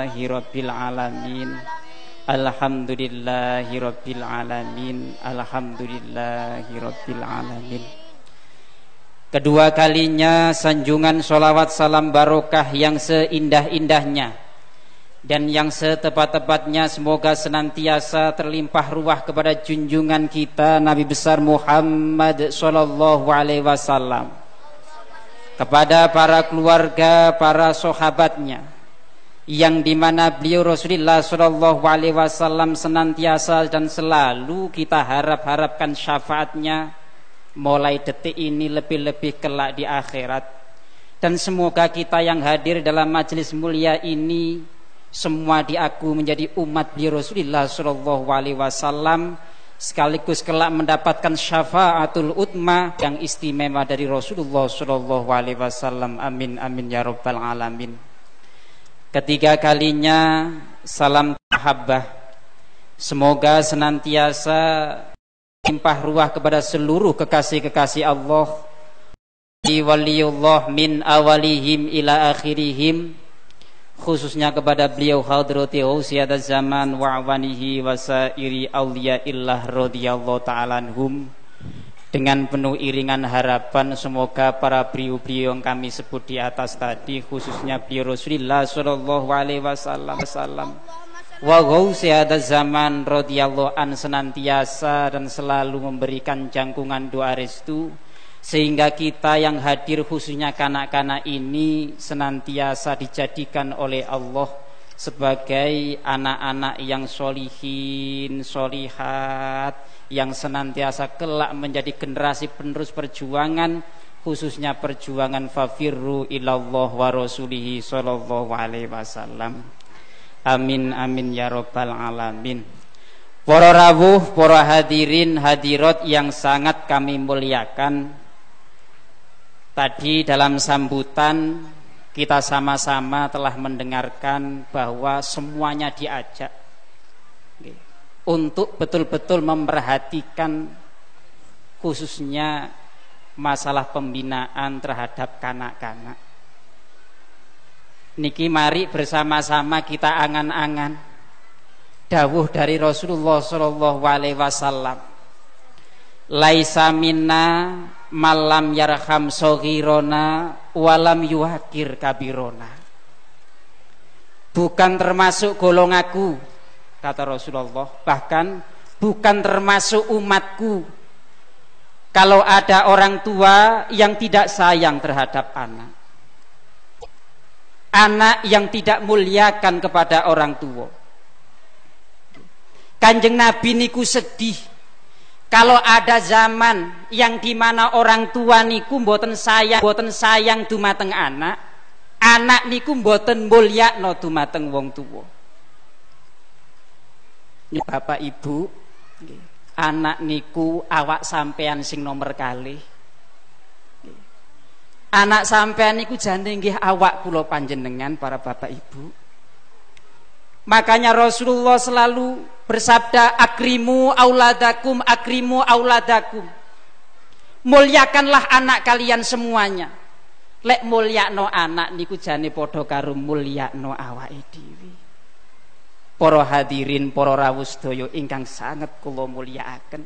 Rabbil alamin. Alhamdulillahi rabbil alamin. Alhamdulillahi rabbil alamin. Kedua kalinya sanjungan sholawat salam barokah yang seindah-indahnya dan yang setepat-tepatnya semoga senantiasa terlimpah ruah kepada junjungan kita Nabi besar Muhammad sallallahu alaihi wasallam, kepada para keluarga, para sahabatnya, yang dimana beliau Rasulullah sallallahu alaihi wasallam senantiasa dan selalu kita harapkan syafaatnya mulai detik ini lebih-lebih kelak di akhirat. Dan semoga kita yang hadir dalam majelis mulia ini semua diaku menjadi umat beliau Rasulullah sallallahu alaihi wasallam, sekaligus kelak mendapatkan syafaatul utma yang istimewa dari Rasulullah sallallahu alaihi wasallam. Amin amin ya rabbal alamin. Ketiga kalinya salam mahabbah semoga senantiasa limpah ruah kepada seluruh kekasih-kekasih Allah, waliyullah min awalihim ila akhirihim, khususnya kepada beliau hadrati Ghausiyat zaman wa awanihi wa sairi awliyaillah radhiyallahu ta'ala anhum, dengan penuh iringan harapan semoga para beliau-beliau yang kami sebut di atas tadi, khususnya beliau Rasulullah sallallahu alaihi wasallam wa Ghausiyat zaman radhiyallahu an senantiasa dan selalu memberikan jangkungan doa restu, sehingga kita yang hadir khususnya kanak-kanak ini senantiasa dijadikan oleh Allah sebagai anak-anak yang sholihin, sholihat, yang senantiasa kelak menjadi generasi penerus perjuangan, khususnya perjuangan fafirru ilallah wa rasulihi sallallahu alaihi wasallam. Amin amin ya rabbal alamin. Para rawuh, para hadirin hadirat yang sangat kami muliakan, tadi dalam sambutan kita sama-sama telah mendengarkan bahwa semuanya diajak untuk betul-betul memperhatikan khususnya masalah pembinaan terhadap kanak-kanak. Niki mari bersama-sama kita angan-angan dawuh dari Rasulullah sallallahu alaihi wasallam, laisa minna malam yarham soghirona walam yuhakir kabirona. Bukan termasuk golonganku, kata Rasulullah, bahkan bukan termasuk umatku kalau ada orang tua yang tidak sayang terhadap anak, anak yang tidak muliakan kepada orang tua. Kanjeng Nabi niku sedih kalau ada zaman yang dimana orang tua niku mboten sayang dumateng anak, anak niku mboten mulyakno dumateng wong tuwa. Bapak Ibu, anak niku awak sampean sing nomor kalih. Anak sampean niku jane nggih awak kula panjenengan para bapak ibu. Makanya Rasulullah selalu bersabda, akrimu auladakum, akrimu auladakum. Muliakanlah anak kalian semuanya. Lek mulyakno anak niku jane padha karo mulyakno awake dhewe. Para hadirin, para rawuh sedaya ingkang sanget kula mulyakaken.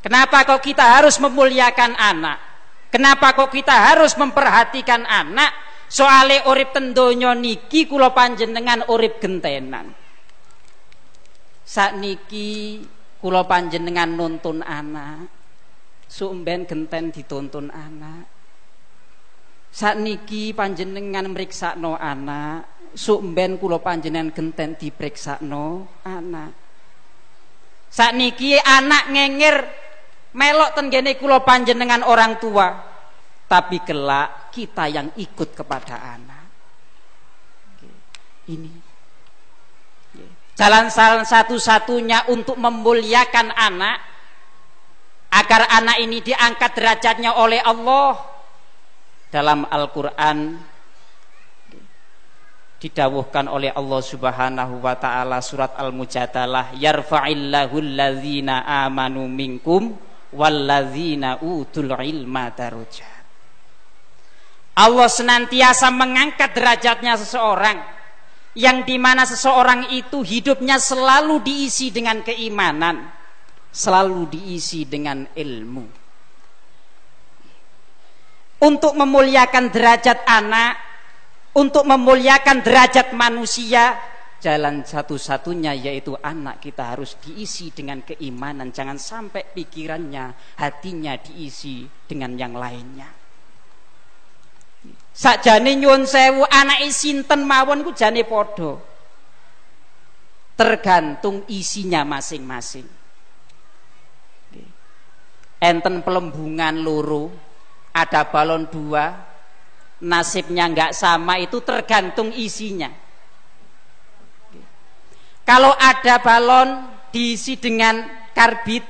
Kenapa kok kita harus memuliakan anak? Kenapa kok kita harus memperhatikan anak? Soale urip ten donya niki kula panjenengan urip gentenan. Sakniki kula panjenengan nuntun anak, sumben genten dituntun anak. Sakniki panjenengan mriksakno anak, sumben kula panjenengan genten dipriksakno anak. Sakniki anak ngenger melok tenggene kula panjenengan orang tua, tapi kelak kita yang ikut kepada anak. Ini jalan satu-satunya untuk memuliakan anak, agar anak ini diangkat derajatnya oleh Allah. Dalam Al-Quran didawuhkan oleh Allah Subhanahu wa ta'ala, surat Al-Mujadalah, yarfa'illahu allazina amanu minkum wallazina utul ilma darajat. Allah senantiasa mengangkat derajatnya seseorang, yang dimana seseorang itu hidupnya selalu diisi dengan keimanan, selalu diisi dengan ilmu. Untuk memuliakan derajat anak, untuk memuliakan derajat manusia, jalan satu-satunya yaitu anak kita harus diisi dengan keimanan. Jangan sampai pikirannya, hatinya diisi dengan yang lainnya. Sakjane nyuwun sewu anake sinten mawon ku jane padha. Tergantung isinya masing-masing. Enten pelembungan loro, ada balon 2, nasibnya enggak sama, itu tergantung isinya. Kalau ada balon diisi dengan karbit,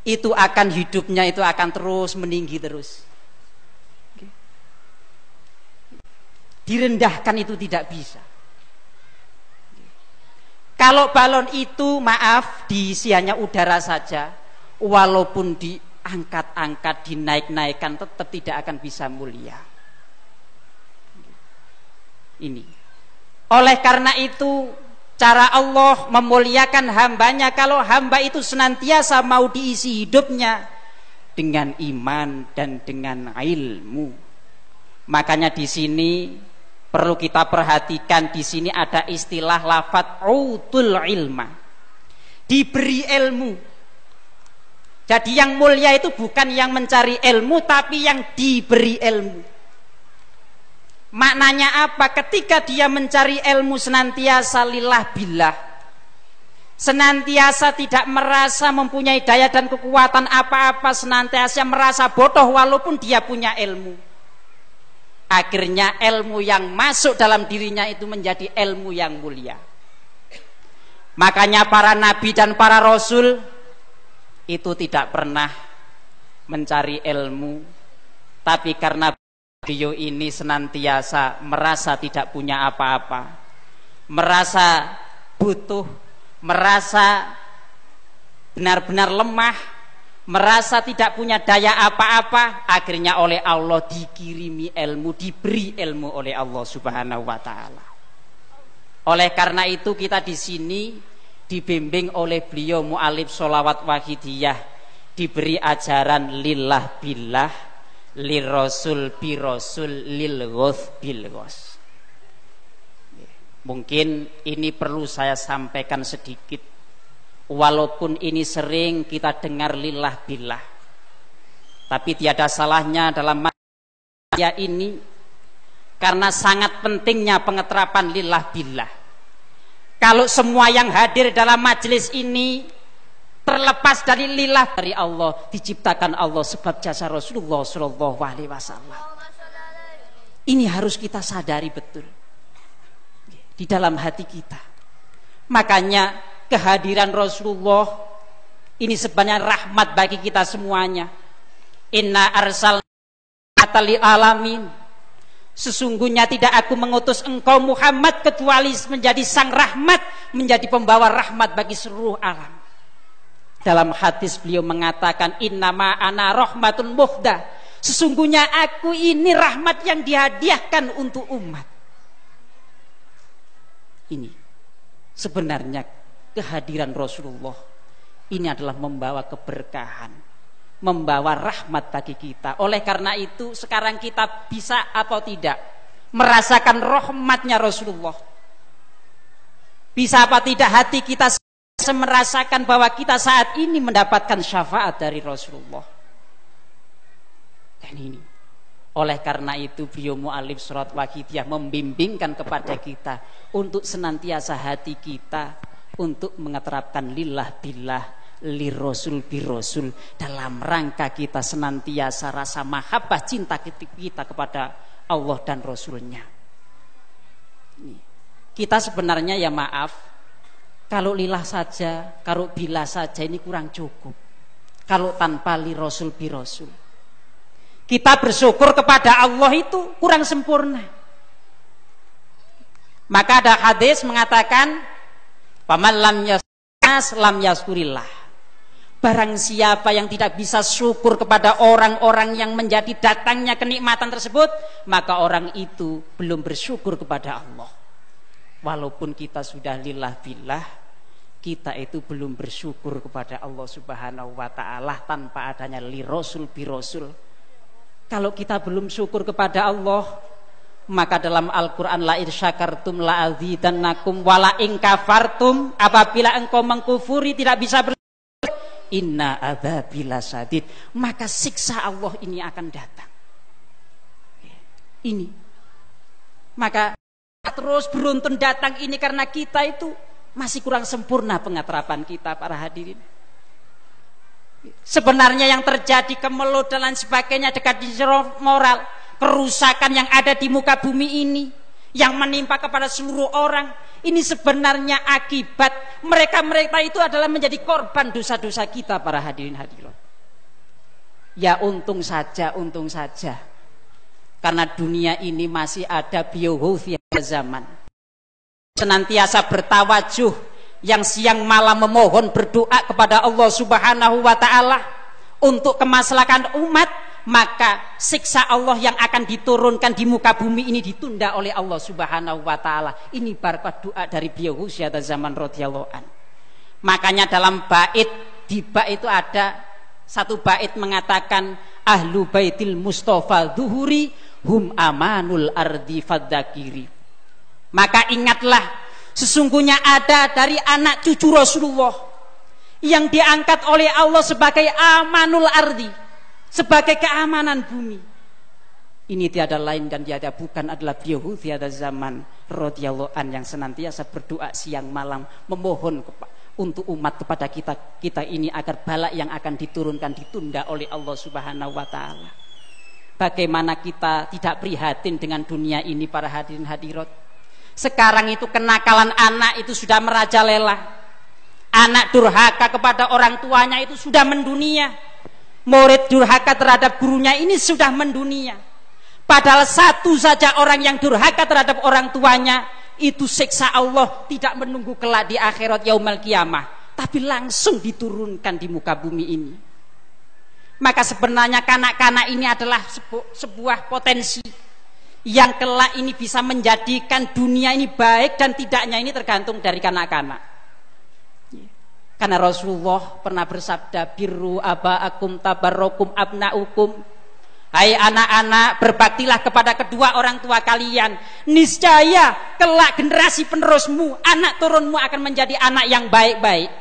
itu akan hidupnya itu akan terus meninggi terus. Direndahkan itu tidak bisa. Kalau balon itu maaf diisi hanya udara saja, walaupun diangkat-angkat, dinaik-naikkan, tetap tidak akan bisa mulia. Ini. Oleh karena itu, cara Allah memuliakan hambanya kalau hamba itu senantiasa mau diisi hidupnya dengan iman dan dengan ilmu. Makanya di sini perlu kita perhatikan, di sini ada istilah lafadz utul ilma, diberi ilmu. Jadi yang mulia itu bukan yang mencari ilmu, tapi yang diberi ilmu. Maknanya apa? Ketika dia mencari ilmu senantiasa lillah billah, senantiasa tidak merasa mempunyai daya dan kekuatan apa-apa, senantiasa merasa bodoh walaupun dia punya ilmu. Akhirnya ilmu yang masuk dalam dirinya itu menjadi ilmu yang mulia. Makanya para nabi dan para rasul itu tidak pernah mencari ilmu, tapi karena beliau ini senantiasa merasa tidak punya apa-apa, merasa butuh, merasa benar-benar lemah, merasa tidak punya daya apa-apa, akhirnya oleh Allah dikirimi ilmu, diberi ilmu oleh Allah Subhanahu wa taala. Oleh karena itu kita di sini dibimbing oleh beliau mu'alif sholawat wahidiyah, diberi ajaran lillah billah, lirasul birasul lil ghaus bil ghaus. Mungkin ini perlu saya sampaikan sedikit, walaupun ini sering kita dengar lillah billah, tapi tiada salahnya dalam masalah ini karena sangat pentingnya pengeterapan lillah billah. Kalau semua yang hadir dalam majelis ini terlepas dari lillah dari Allah, diciptakan Allah sebab jasa Rasulullah Shallallahu Alaihi Wasallam. Ini harus kita sadari betul di dalam hati kita. Makanya kehadiran Rasulullah ini sebenarnya rahmat bagi kita semuanya. Inna arsalnaka lil alamin. Sesungguhnya tidak aku mengutus engkau Muhammad kecuali menjadi sang rahmat, menjadi pembawa rahmat bagi seluruh alam. Dalam hadis beliau mengatakan innama ana rahmatun muhda, sesungguhnya aku ini rahmat yang dihadiahkan untuk umat. Ini sebenarnya kehadiran Rasulullah ini adalah membawa keberkahan, membawa rahmat bagi kita. Oleh karena itu sekarang kita bisa atau tidak merasakan rahmatnya Rasulullah? Bisa apa tidak hati kita merasakan bahwa kita saat ini mendapatkan syafaat dari Rasulullah? Dan ini oleh karena itu beliau mu'alif surat wahidiyah membimbingkan kepada kita untuk senantiasa hati kita untuk mengeterapkan lillah billah, lirasul birasul, dalam rangka kita senantiasa rasa mahabbah cinta kita kepada Allah dan Rasulnya. Kita sebenarnya ya maaf, kalau lillah saja, kalau billah saja ini kurang cukup. Kalau tanpa lirasul birasul, kita bersyukur kepada Allah itu kurang sempurna. Maka ada hadis mengatakan, "Paman lam yasnas lam yaskurillah." Barang siapa yang tidak bisa syukur kepada orang-orang yang menjadi datangnya kenikmatan tersebut, maka orang itu belum bersyukur kepada Allah. Walaupun kita sudah lillah billah, kita itu belum bersyukur kepada Allah Subhanahu wa taala tanpa adanya li rasul bi rasul. Kalau kita belum syukur kepada Allah, maka dalam Al-Qur'an la in syakartum la azidannakum wa la in kafartum, apabila engkau mengkufuri tidak bisa inna adzabi lasadid, maka siksa Allah ini akan datang. Ini maka terus beruntun datang ini karena kita itu masih kurang sempurna pengatrapan kita, para hadirin. Sebenarnya yang terjadi kemelut dan lain sebagainya, dekat di moral, kerusakan yang ada di muka bumi ini yang menimpa kepada seluruh orang, ini sebenarnya akibat mereka itu adalah menjadi korban dosa-dosa kita, para hadirin hadirat. Ya untung saja karena dunia ini masih ada biohufiyah zaman, senantiasa bertawajuh, yang siang malam memohon berdoa kepada Allah Subhanahu wa taala untuk kemaslahan umat. Maka siksa Allah yang akan diturunkan di muka bumi ini ditunda oleh Allah Subhanahu wa taala. Ini berkat doa dari beliau Husyata zaman radhiyallahu an. Makanya dalam bait, di bait itu ada satu bait mengatakan ahlu baitil mustafa zuhuri hum amanul ardi fadzakiri. Maka ingatlah, sesungguhnya ada dari anak cucu Rasulullah yang diangkat oleh Allah sebagai amanul ardi, sebagai keamanan bumi. Ini tiada lain dan tiada bukan adalah beliau tiada zaman radhiyallahu an, yang senantiasa berdoa siang malam memohon untuk umat kepada kita ini agar bala yang akan diturunkan ditunda oleh Allah Subhanahu wa taala. Bagaimana kita tidak prihatin dengan dunia ini, para hadirin hadirat? Sekarang itu kenakalan anak itu sudah merajalela. Anak durhaka kepada orang tuanya itu sudah mendunia. Murid durhaka terhadap gurunya ini sudah mendunia. Padahal satu saja orang yang durhaka terhadap orang tuanya, itu siksa Allah tidak menunggu kelak di akhirat yaumul qiyamah, tapi langsung diturunkan di muka bumi ini. Maka sebenarnya kanak-kanak ini adalah sebuah potensi yang kelak ini bisa menjadikan dunia ini baik dan tidaknya ini tergantung dari kanak-kanak. Karena Rasulullah pernah bersabda, birru aba'akum tabarrokum abna'ukum. Hai anak-anak, berbaktilah kepada kedua orang tua kalian. Niscaya kelak generasi penerusmu, anak turunmu akan menjadi anak yang baik-baik.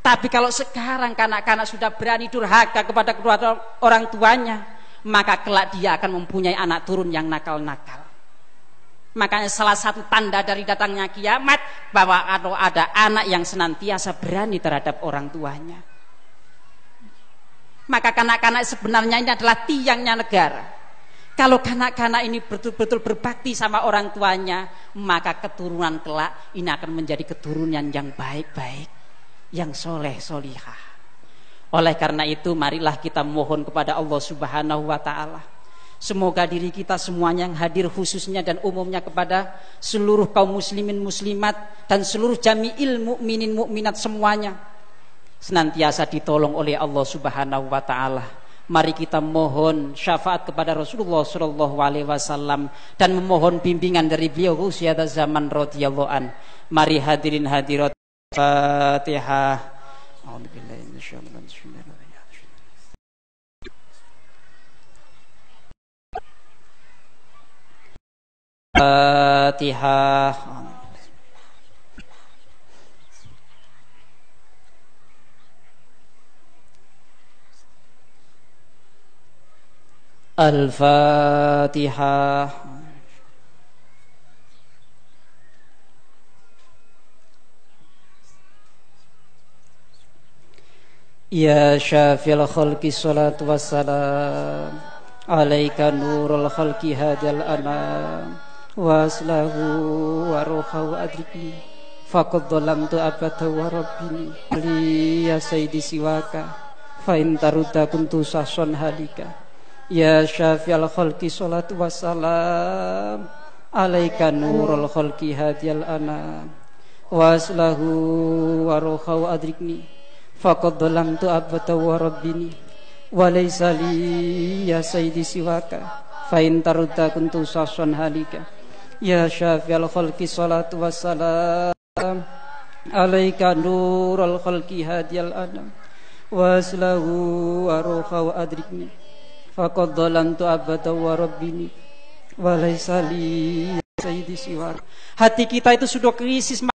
Tapi kalau sekarang kanak-kanak sudah berani durhaka kepada kedua orang tuanya, maka kelak dia akan mempunyai anak turun yang nakal-nakal. Makanya salah satu tanda dari datangnya kiamat bahwa ada anak yang senantiasa berani terhadap orang tuanya. Maka kanak-kanak sebenarnya ini adalah tiangnya negara. Kalau kanak-kanak ini betul-betul berbakti sama orang tuanya, maka keturunan kelak ini akan menjadi keturunan yang baik-baik, yang soleh-solihah. Oleh karena itu marilah kita mohon kepada Allah Subhanahu wa taala, semoga diri kita semuanya yang hadir khususnya dan umumnya kepada seluruh kaum muslimin muslimat dan seluruh jami'il mukminin mukminat semuanya senantiasa ditolong oleh Allah Subhanahu wa taala. Mari kita mohon syafaat kepada Rasulullah sallallahu alaihi wasallam dan memohon bimbingan dari beliau Husyata zaman radhiyallahu an. Mari hadirin hadirat, Fatihah. A'udzubillahi minasyaitonir rajim. Fatihah. Al-Fatihah. Ya syafil khalqi salatu wassalam alaika nurul khalqi hadal anam waslahu wa ruhahu adrikni faqad dhalamtu abada wa rabbini li ya sayyidi siwaka fa in tarudda kuntu sahson halika. Ya syafi'al khalqi salatu wassalam alaika nurul khalqi hadal anam waslahu wa ruhahu adrikni faqad dhalamtu abata wa rabbini wa laysa li ya sayyidi siwaka fa in tarudda kuntu sasan halika ya syafi'al khalqi salatu wassalam alaika nurul khalqi hadiyal adam waslahu wa ruha wa adrikni faqad dhalamtu abada wa rabbini wa laysa li ya sayyidi siwaka. Hati kita itu sudah krisis,